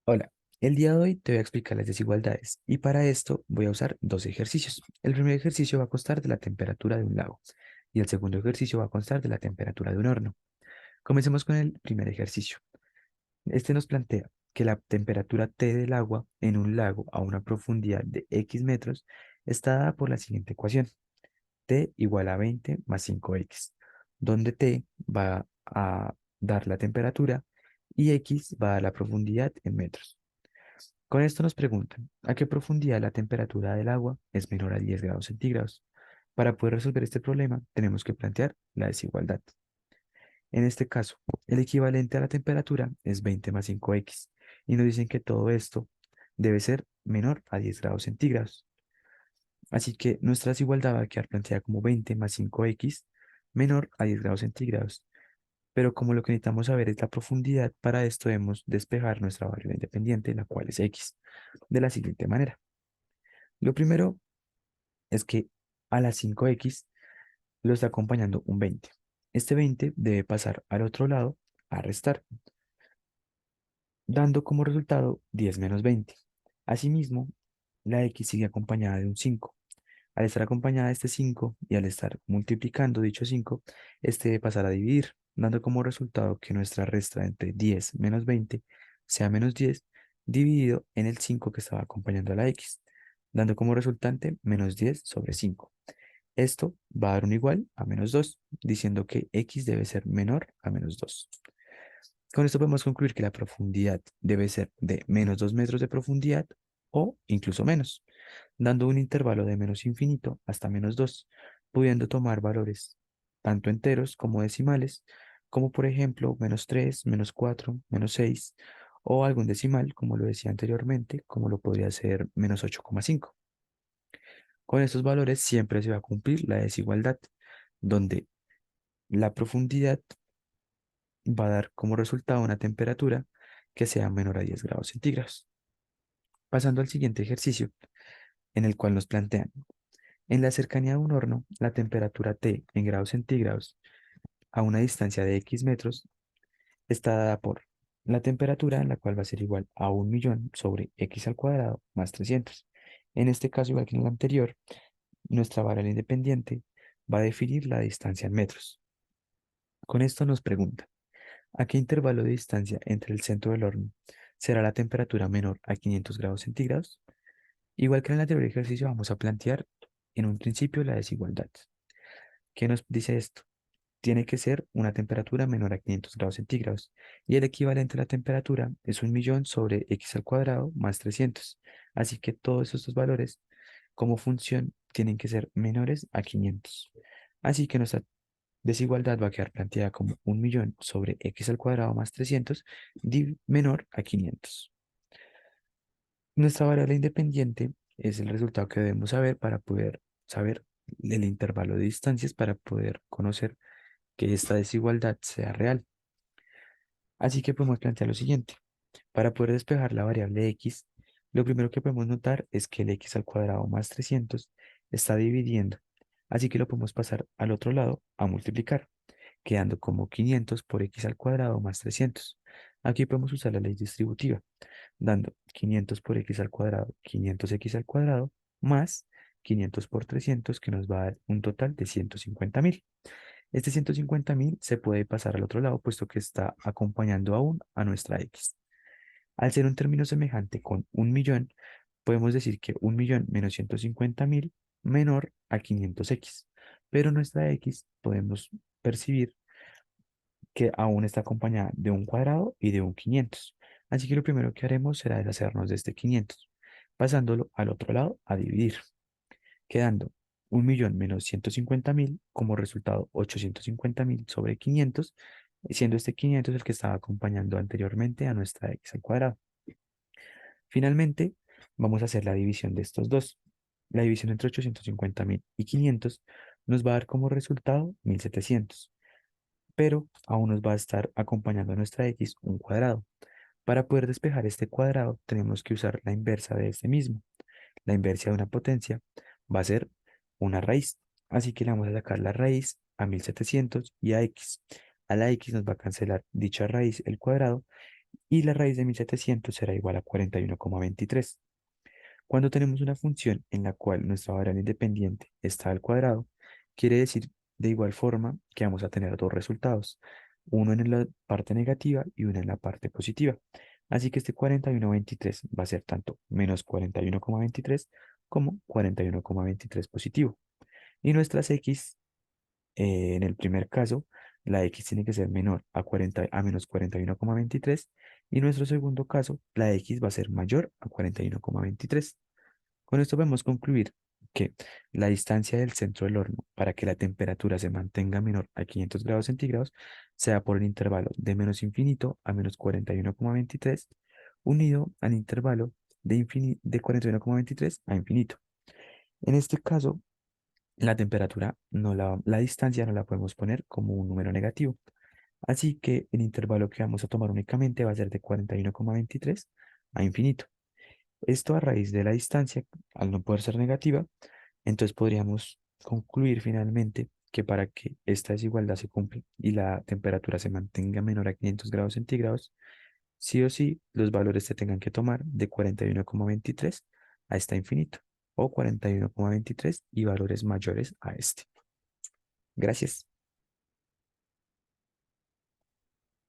Hola, el día de hoy te voy a explicar las desigualdades y para esto voy a usar dos ejercicios. El primer ejercicio va a constar de la temperatura de un lago y el segundo ejercicio va a constar de la temperatura de un horno. Comencemos con el primer ejercicio. Este nos plantea que la temperatura T del agua en un lago a una profundidad de X metros está dada por la siguiente ecuación. T igual a 20 más 5X, donde T va a dar la temperatura y X va a dar la profundidad en metros. Con esto nos preguntan, ¿a qué profundidad la temperatura del agua es menor a 10 grados centígrados? Para poder resolver este problema, tenemos que plantear la desigualdad. En este caso, el equivalente a la temperatura es 20 más 5X, y nos dicen que todo esto debe ser menor a 10 grados centígrados. Así que nuestra desigualdad va a quedar planteada como 20 más 5X menor a 10 grados centígrados. Pero como lo que necesitamos saber es la profundidad, para esto debemos despejar nuestra variable independiente, la cual es X, de la siguiente manera. Lo primero es que a las 5X lo está acompañando un 20. Este 20 debe pasar al otro lado a restar, dando como resultado 10 menos 20. Asimismo, la X sigue acompañada de un 5. Al estar acompañada de este 5 y al estar multiplicando dicho 5, este debe pasar a dividir, dando como resultado que nuestra resta entre 10 menos 20 sea menos 10 dividido en el 5 que estaba acompañando a la X, dando como resultante menos 10 sobre 5. Esto va a dar un igual a menos 2, diciendo que X debe ser menor a menos 2. Con esto podemos concluir que la profundidad debe ser de menos 2 metros de profundidad o incluso menos, dando un intervalo de menos infinito hasta menos 2, pudiendo tomar valores tanto enteros como decimales, como por ejemplo menos 3, menos 4, menos 6, o algún decimal, como lo decía anteriormente, como lo podría ser menos 8,5. Con estos valores siempre se va a cumplir la desigualdad, donde la profundidad va a dar como resultado una temperatura que sea menor a 10 grados centígrados. Pasando al siguiente ejercicio, en el cual nos plantean, en la cercanía de un horno, la temperatura T en grados centígrados a una distancia de X metros está dada por la temperatura, la cual va a ser igual a 1.000.000 sobre X al cuadrado más 300. En este caso, igual que en el anterior, nuestra variable independiente va a definir la distancia en metros. Con esto nos pregunta, ¿a qué intervalo de distancia entre el centro del horno será la temperatura menor a 500 grados centígrados? Igual que en el anterior ejercicio, vamos a plantear en un principio la desigualdad. ¿Qué nos dice esto? Tiene que ser una temperatura menor a 500 grados centígrados y el equivalente a la temperatura es 1.000.000 sobre x al cuadrado más 300. Así que todos estos valores como función tienen que ser menores a 500. Así que nuestra desigualdad va a quedar planteada como 1.000.000 sobre x al cuadrado más 300 menor a 500. Nuestra variable independiente es el resultado que debemos saber para poder saber el intervalo de distancias para poder conocer que esta desigualdad sea real. Así que podemos plantear lo siguiente. Para poder despejar la variable x, lo primero que podemos notar es que el x al cuadrado más 300 está dividiendo. Así que lo podemos pasar al otro lado a multiplicar, quedando como 500 por x al cuadrado más 300. Aquí podemos usar la ley distributiva, dando 500 por x al cuadrado, 500x al cuadrado, más 500 por 300, que nos va a dar un total de 150.000. Este 150.000 se puede pasar al otro lado, puesto que está acompañando aún a nuestra x. Al ser un término semejante con 1.000.000, podemos decir que 1.000.000 menos 150.000 menor a 500x, pero nuestra x podemos percibir que aún está acompañada de un cuadrado y de un 500. Así que lo primero que haremos será deshacernos de este 500, pasándolo al otro lado a dividir, quedando 1.000.000 menos 150.000 como resultado 850.000 sobre 500, siendo este 500 el que estaba acompañando anteriormente a nuestra x al cuadrado. Finalmente, vamos a hacer la división de estos dos. La división entre 850.000 y 500 nos va a dar como resultado 1.700, pero aún nos va a estar acompañando a nuestra x un cuadrado. Para poder despejar este cuadrado, tenemos que usar la inversa de este mismo. La inversa de una potencia va a ser una raíz. Así que le vamos a sacar la raíz a 1.700 y a x. A la x nos va a cancelar dicha raíz, el cuadrado, y la raíz de 1700 será igual a 41,23. Cuando tenemos una función en la cual nuestra variable independiente está al cuadrado, quiere decir de igual forma que vamos a tener dos resultados, uno en la parte negativa y uno en la parte positiva. Así que este 41,23 va a ser tanto menos 41,23 como 41,23 positivo. Y nuestras x, en el primer caso, la x tiene que ser menor a menos 41,23 y en nuestro segundo caso, la x va a ser mayor a 41,23. Con esto podemos concluir que la distancia del centro del horno para que la temperatura se mantenga menor a 500 grados centígrados sea por el intervalo de menos infinito a menos 41,23 unido al intervalo de 41,23 a infinito. En este caso, la temperatura, la distancia no la podemos poner como un número negativo. Así que el intervalo que vamos a tomar únicamente va a ser de 41,23 a infinito. Esto a raíz de la distancia, al no poder ser negativa, entonces podríamos concluir finalmente que para que esta desigualdad se cumpla y la temperatura se mantenga menor a 500 grados centígrados, sí o sí los valores se tengan que tomar de 41,23 hasta infinito o 41,23 y valores mayores a este. Gracias.